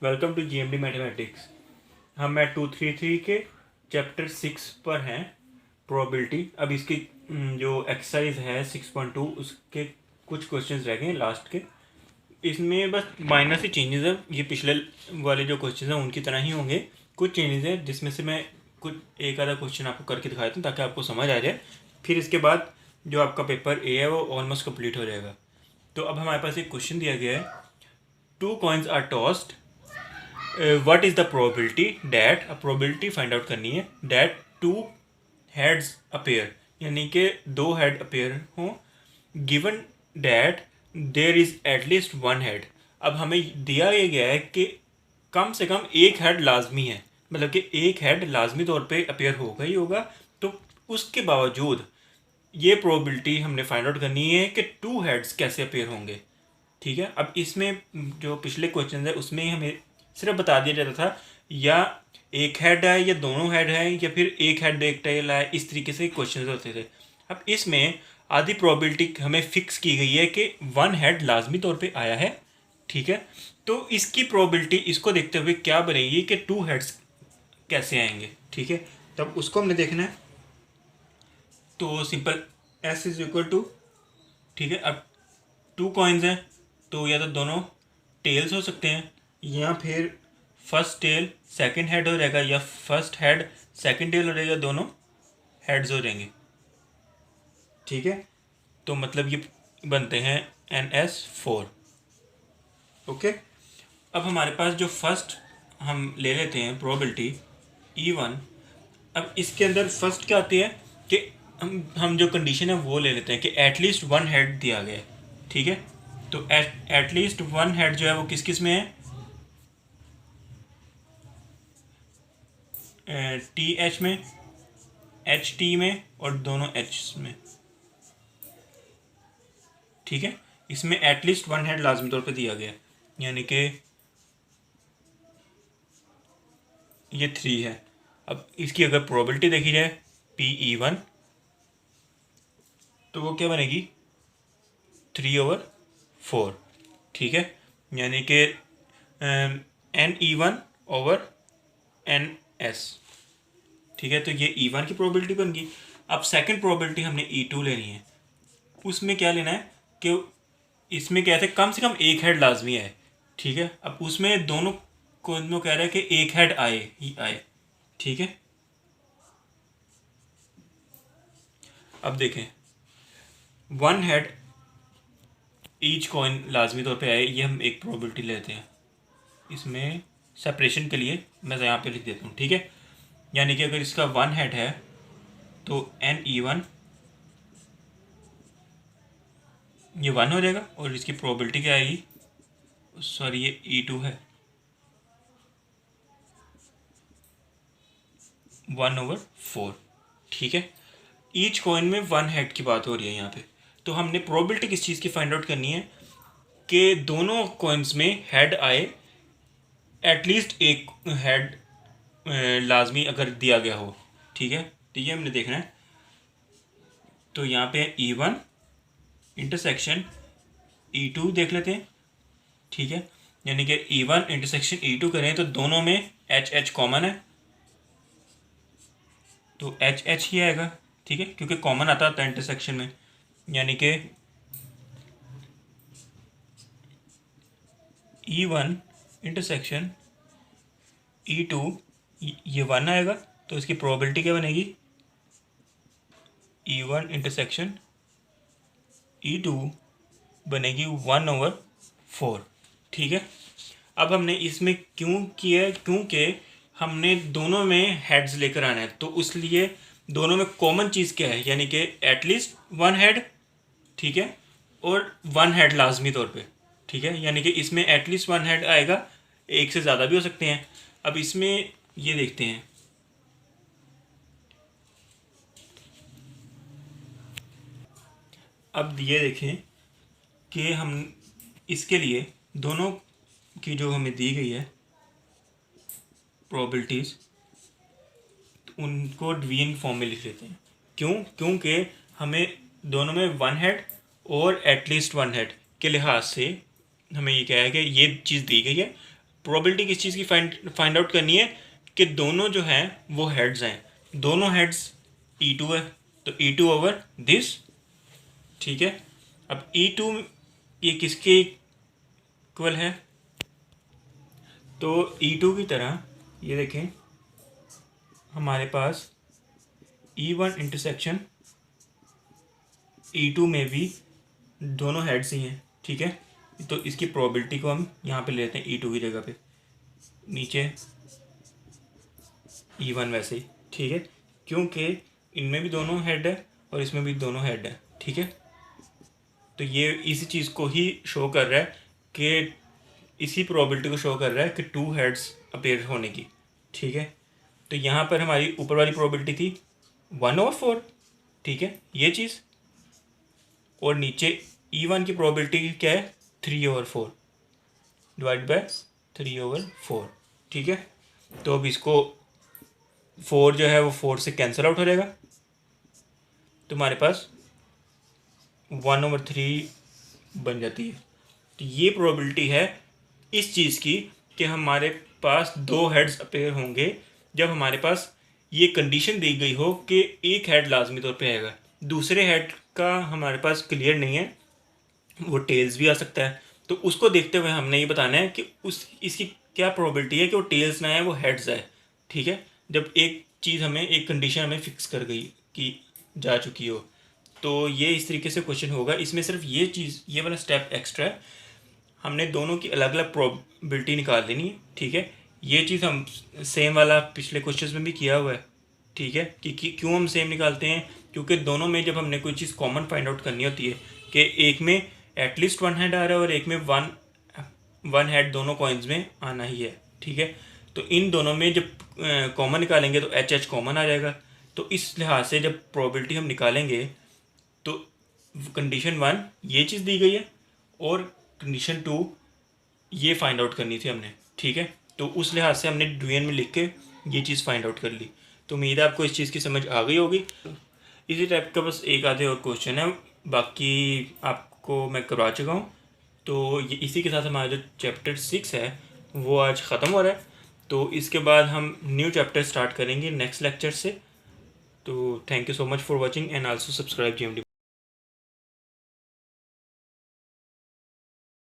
Welcome to GMD mathematics. हम math 233 के chapter 6 पर हैं, प्रोबेबिलिटी। अब इसकी जो एक्सरसाइज है 6.2 उसके कुछ क्वेश्चंस रह गए लास्ट के। इसमें बस माइनर से चेंजेस हैं, ये पिछले वाले जो क्वेश्चन हैं उनकी तरह ही होंगे। कुछ चेंजेस हैं जिसमें से मैं कुछ एक आधा क्वेश्चन आपको करके दिखा देता हूँ ताकि आपको समझ आ जाए। फिर इसके बाद जो आपका पेपर ए है वो ऑलमोस्ट कंप्लीट हो जाएगा। तो अब हमारे पास एक क्वेश्चन दिया गया है, two coins are tossed, what is the probability that, probability find out करनी है, डैट टू हेड्स अपेयर, यानी कि दो हेड अपेयर हों, given that there is at least one head. अब हमें दिया ये गया है कि कम से कम एक हेड लाजमी है, मतलब कि एक हेड लाजमी तौर पे अपेयर होगा ही होगा। तो उसके बावजूद ये प्रोबेबिलिटी हमने फाइंड आउट करनी है कि टू हेड्स कैसे अपेयर होंगे। ठीक है, अब इसमें जो पिछले क्वेश्चन है उसमें हमें सिर्फ बता दिया जाता था या एक हेड है या दोनों हेड है या फिर एक हेड एक टेल है, इस तरीके से क्वेश्चन होते थे। अब इसमें आधी प्रोबेबिलिटी हमें फिक्स की गई है कि वन हेड लाजमी तौर पे आया है। ठीक है, तो इसकी प्रोबेबिलिटी इसको देखते हुए क्या बनेगी कि टू हेड्स कैसे आएंगे। ठीक है, तब उसको हमने देखना है। तो simple S is equal to, ठीक है, अब टू कॉइन्स हैं तो या तो दोनों टेल्स हो सकते हैं या फिर फर्स्ट टेल सेकंड हेड हो जाएगा या फर्स्ट हेड सेकंड टेल हो जाएगा, दोनों हेड्स हो जाएंगे। ठीक है, तो मतलब ये बनते हैं NS4। ओके, अब हमारे पास जो फर्स्ट हम ले लेते हैं प्रोबेबिलिटी E1। अब इसके अंदर फर्स्ट क्या आती है कि हम जो कंडीशन है वो ले लेते हैं कि एटलीस्ट वन हेड दिया गया है। ठीक है, तो एटलीस्ट वन हेड जो है वो किस किस में है, TH में, HT में और दोनों H में। ठीक है, इसमें एटलीस्ट वन हेड लाजमी तौर पे दिया गया, यानी कि ये 3 है। अब इसकी अगर प्रोबेबिलिटी देखी जाए PE1 तो वो क्या बनेगी 3/4। ठीक है, यानी कि NE1/NS। ठीक है, तो ये E1 की प्रोबेबिलिटी बन गई। अब सेकंड प्रोबेबिलिटी हमने E2 लेनी है। उसमें क्या लेना है कि इसमें क्या है, कम से कम एक हेड लाजमी है। ठीक है, अब उसमें दोनों को कह रहा है कि एक हेड आए ही आए। ठीक है, अब देखें वन हेड ईच कॉइन लाजमी तौर पे आए, ये हम एक प्रोबेबिलिटी लेते हैं। इसमें सेपरेशन के लिए मैं यहाँ पे लिख देता हूँ। ठीक है, यानी कि अगर इसका वन हेड है तो NE1 ये 1 हो जाएगा और इसकी प्रोबेबिलिटी क्या आएगी, सॉरी ये E2 है 1/4। ठीक है, ईच कॉइन में वन हेड की बात हो रही है यहाँ पे। तो हमने प्रोबेबिलिटी किस चीज़ की फाइंड आउट करनी है कि दोनों कॉइन्स में हेड आए, एटलीस्ट एक हेड लाजमी अगर दिया गया हो। ठीक है, तो ये हमने देखना है। तो यहाँ पे E1 इंटरसेक्शन E2 देख लेते हैं। ठीक है, यानी कि E1 इंटरसेक्शन E2 करें तो दोनों में HH कॉमन है, तो HH ही आएगा। ठीक है, क्योंकि कॉमन आता है इंटरसेक्शन में, यानी कि E1 इंटरसेक्शन E2 ये 1 आएगा, तो इसकी प्रोबेबिलिटी क्या बनेगी E1 इंटरसेक्शन E2 बनेगी 1/4। ठीक है, अब हमने इसमें क्यों किया है, क्योंकि हमने दोनों में हेड्स लेकर आना है, तो इसलिए दोनों में कॉमन चीज़ क्या है, यानी कि एटलीस्ट वन हेड। ठीक है, और वन हेड लाजमी तौर पे। ठीक है, यानी कि इसमें एटलीस्ट वन हेड आएगा, एक से ज़्यादा भी हो सकते हैं। अब इसमें ये देखते हैं, अब ये देखें कि हम इसके लिए दोनों की जो हमें दी गई है प्रोबेबिलिटीज़, उनको डिवीजन फॉर्म में लिख लेते हैं। क्यों, क्योंकि हमें दोनों में वन हेड और एटलीस्ट वन हेड के लिहाज से हमें ये क्या है कि ये चीज़ दी गई है, प्रोबेबिलिटी किस चीज़ की फाइंड आउट करनी है कि दोनों जो हैं वो हेड्स हैं, दोनों हेड्स E2 है, तो E2 ओवर दिस, ठीक है। अब E2 ये किसके इक्वल है, तो E2 की तरह ये देखें हमारे पास E1 इंटरसेक्शन E2 में भी दोनों हेड्स ही हैं, ठीक है। तो इसकी प्रोबेबिलिटी को हम यहाँ पे लेते हैं E2 की जगह पे, नीचे E1 वैसे ही, ठीक है, क्योंकि इनमें भी दोनों हेड है और इसमें भी दोनों हेड है, ठीक है। तो ये इसी चीज़ को ही शो कर रहा है कि इसी प्रोबेबिलिटी को शो कर रहा है कि 2 हेड्स अपेयर होने की, ठीक है। तो यहाँ पर हमारी ऊपर वाली प्रोबेबिलिटी थी 1/4, ठीक है, ये चीज़, और नीचे E1 की प्रोबेबिलिटी क्या है 3/4 डिवाइड बाय 3/4, ठीक है। तो अब इसको 4 जो है वो 4 से कैंसिल आउट हो जाएगा, तो हमारे पास 1/3 बन जाती है। तो ये प्रोबेबिलिटी है इस चीज़ की कि हमारे पास 2 हेड्स अपेयर होंगे जब हमारे पास ये कंडीशन दी गई हो कि एक हेड लाजमी तौर पे आएगा, दूसरे हेड का हमारे पास क्लियर नहीं है, वो टेल्स भी आ सकता है। तो उसको देखते हुए हमने ये बताना है कि इसकी क्या प्रोबेबिलिटी है कि वो टेल्स ना आए, वो हेड्स आए, ठीक है। जब एक चीज़ हमें, एक कंडीशन हमें फिक्स कर गई कि जा चुकी हो, तो ये इस तरीके से क्वेश्चन होगा। इसमें सिर्फ ये चीज़, ये वाला स्टेप एक्स्ट्रा है, हमने दोनों की अलग अलग प्रोबेबिलिटी निकाल लेनी है, ठीक है। ये चीज़ हम सेम वाला पिछले क्वेश्चन में भी किया हुआ है, ठीक है, कि क्यों हम सेम निकालते हैं, क्योंकि दोनों में जब हमने कोई चीज़ कॉमन फाइंड आउट करनी होती है कि एक में एटलीस्ट 1 हेड आ रहा है और एक में वन हेड दोनों कॉइन्स में आना ही है, ठीक है। तो इन दोनों में जब कॉमन निकालेंगे तो एच कॉमन आ जाएगा। तो इस लिहाज से जब प्रोबेबिलिटी हम निकालेंगे तो कंडीशन 1 ये चीज़ दी गई है और कंडीशन 2 ये फाइंड आउट करनी थी हमने, ठीक है। तो उस लिहाज से हमने डुएन में लिख के ये चीज़ फाइंड आउट कर ली। तो उम्मीद है आपको इस चीज़ की समझ आ गई होगी। इसी टाइप का बस एक आधे और क्वेश्चन है, बाकी आपको मैं करवा चुका हूँ। तो ये इसी के साथ हमारा जो चैप्टर 6 है वो आज ख़त्म हो रहा है। तो इसके बाद हम न्यू चैप्टर स्टार्ट करेंगे नेक्स्ट लेक्चर से। तो thank you so much for watching and also subscribe GMD।